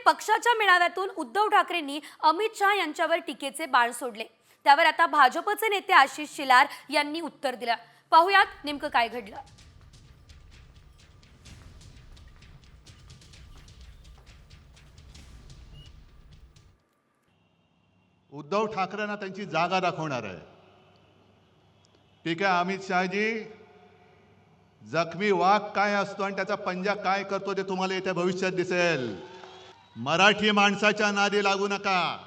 पक्षाच्या मेळाव्यातून उद्धव ठाकरेंनी अमित शहा यांच्यावर टीकेचे बाण सोडले। त्यावर आता भाजपचे नेते आशिष शेलार यांनी उत्तर दिलं। पाहुयात नेमकं काय घडलं। उद्धव ठाकरेंना त्यांची जागा दाखवणार आहे। ठीक आहे, अमित शहाजी, जखमी वाघ काय असतो आणि त्याचा पंजा काय करतो ते तुम्हाला येत्या भविष्यात दिसेल। मराठी माणसाच्या नादी लागू नका।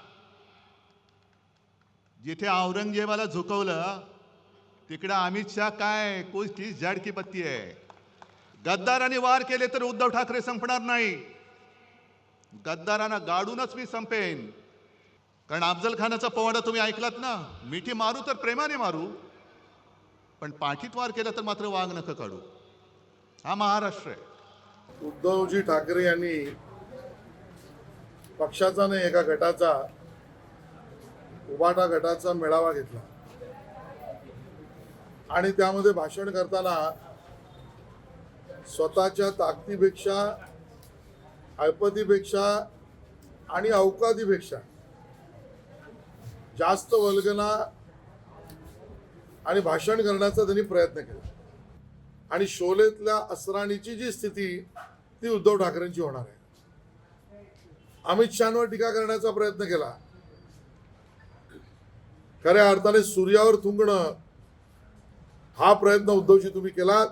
जिथे औरंगजेबाला झुकवलं तिकडे अमित शहा काय कुस्ती जडकी पत्ती आहे। गद्दारांनी वार केले तर उद्धव ठाकरे संपणार नाही। गद्दारांना गाडूनच मी संपेन। कारण अफजल खानाचा पोवाडा तुम्ही ऐकलात ना, मिठी मारू तर प्रेमाने मारू, पण पाठीत वार केला तर मात्र वाघ नका काढू। हा महाराष्ट्र आहे। उद्धवजी ठाकरे यांनी पक्षाचा नाही एका गटाचा, उभाटा गटाचा मेळावा घेतला आणि त्यामध्ये भाषण करताना स्वतःच्या ताकदीपेक्षा, ऐपतीपेक्षा आणि अवकादीपेक्षा जास्त वल्गना आणि भाषण करण्याचा त्यांनी प्रयत्न केला आणि शोलेतल्या असराणीची जी स्थिती ती उद्धव ठाकरेंची होणार आहे। अमित शहांवर टीका करण्याचा प्रयत्न केला। खऱ्या अर्थाने सूर्यावर थुंकणं हा प्रयत्न उद्धवजी तुम्ही केला।